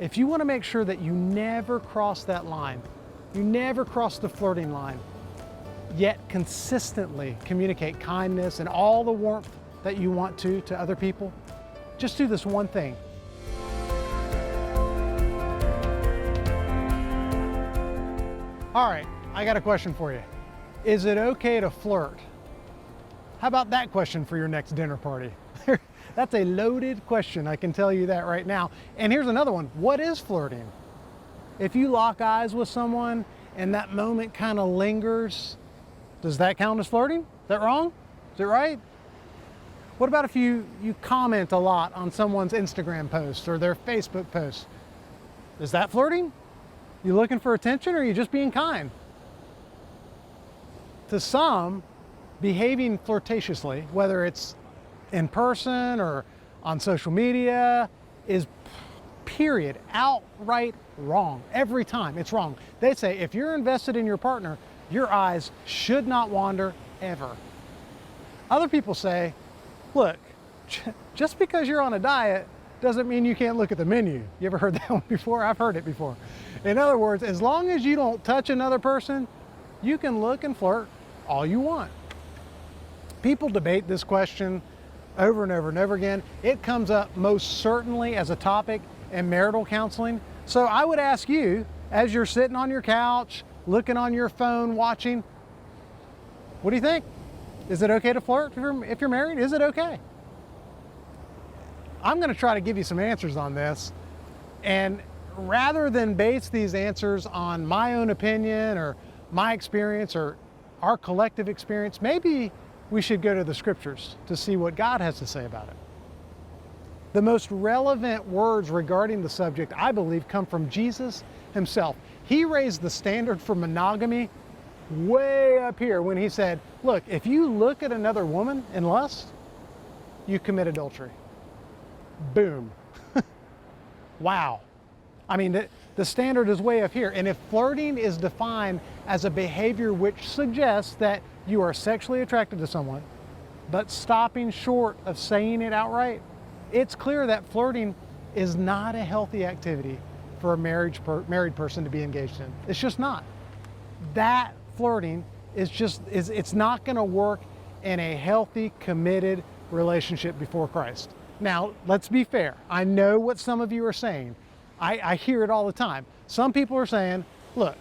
If you want to make sure that you never cross that line, you never cross the flirting line, yet consistently communicate kindness and all the warmth that you want to other people, just do this one thing. All right, I got a question for you. Is it okay to flirt? How about that question for your next dinner party? That's a loaded question, I can tell you that right now. And here's another one. What is flirting? If you lock eyes with someone and that moment kind of lingers, does that count as flirting? Is that wrong? Is it right? What about if you comment a lot on someone's Instagram posts or their Facebook posts? Is that flirting? You looking for attention, or are you just being kind? To some, behaving flirtatiously, whether it's in person or on social media, is period, outright wrong. Every time, it's wrong. They say if you're invested in your partner, your eyes should not wander ever. Other people say, look, just because you're on a diet doesn't mean you can't look at the menu. You ever heard that one before? I've heard it before. In other words, as long as you don't touch another person, you can look and flirt all you want. People debate this question over and over and over again. It comes up most certainly as a topic in marital counseling. So I would ask you, as you're sitting on your couch, looking on your phone, watching, what do you think? Is it okay to flirt if you're married? Is it okay? I'm going to try to give you some answers on this. And rather than base these answers on my own opinion or my experience or our collective experience, maybe we should go to the scriptures to see what God has to say about it. The most relevant words regarding the subject, I believe, come from Jesus himself. He raised the standard for monogamy way up here when he said, look, if you look at another woman in lust, you commit adultery. Boom. Wow. I mean, the standard is way up here. And if flirting is defined as a behavior which suggests that you are sexually attracted to someone, but stopping short of saying it outright, it's clear that flirting is not a healthy activity for a married person to be engaged in. It's just not. That flirting it's not going to work in a healthy, committed relationship before Christ. Now, let's be fair. I know what some of you are saying. I hear it all the time. Some people are saying, look,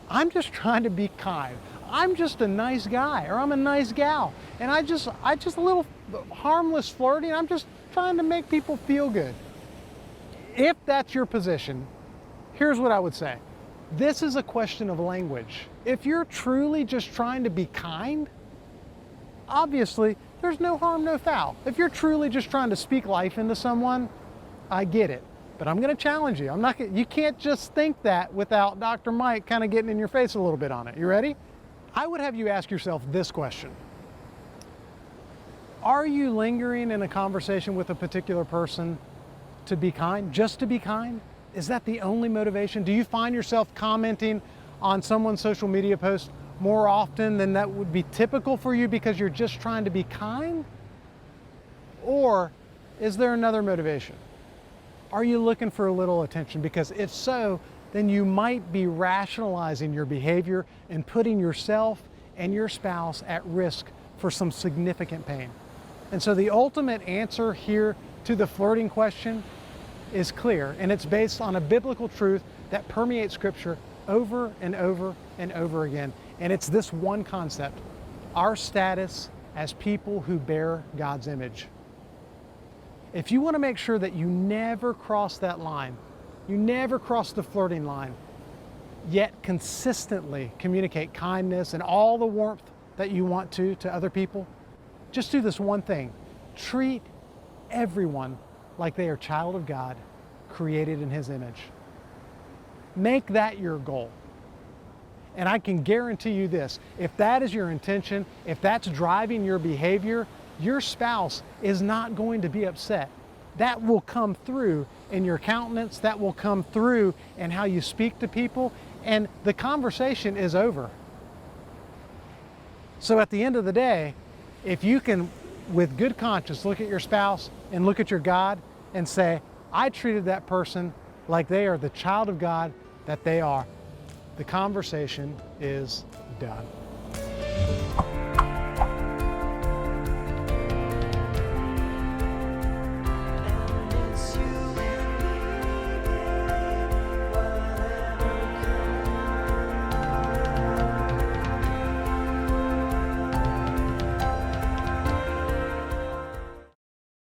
I'm just trying to be kind. I'm just a nice guy, or I'm a nice gal, and I just a little harmless flirting. I'm just trying to make people feel good. If that's your position, here's what I would say. This is a question of language. If you're truly just trying to be kind, obviously there's no harm, no foul. If you're truly just trying to speak life into someone, I get it. But I'm going to challenge you. You can't just think that without Dr. Mike kind of getting in your face a little bit on it. You ready? I would have you ask yourself this question. Are you lingering in a conversation with a particular person to be kind, just to be kind? Is that the only motivation? Do you find yourself commenting on someone's social media post more often than that would be typical for you because you're just trying to be kind? Or is there another motivation? Are you looking for a little attention? Because if so, then you might be rationalizing your behavior and putting yourself and your spouse at risk for some significant pain. And so the ultimate answer here to the flirting question is clear, and it's based on a biblical truth that permeates Scripture over and over and over again. And it's this one concept: our status as people who bear God's image. If you want to make sure that you never cross that line, you never cross the flirting line, yet consistently communicate kindness and all the warmth that you want to other people, just do this one thing. Treat everyone like they are a child of God, created in His image. Make that your goal. And I can guarantee you this, if that is your intention, if that's driving your behavior, your spouse is not going to be upset. That will come through in your countenance, that will come through in how you speak to people, and the conversation is over. So at the end of the day, if you can, with good conscience, look at your spouse and look at your God and say, I treated that person like they are the child of God that they are, the conversation is done.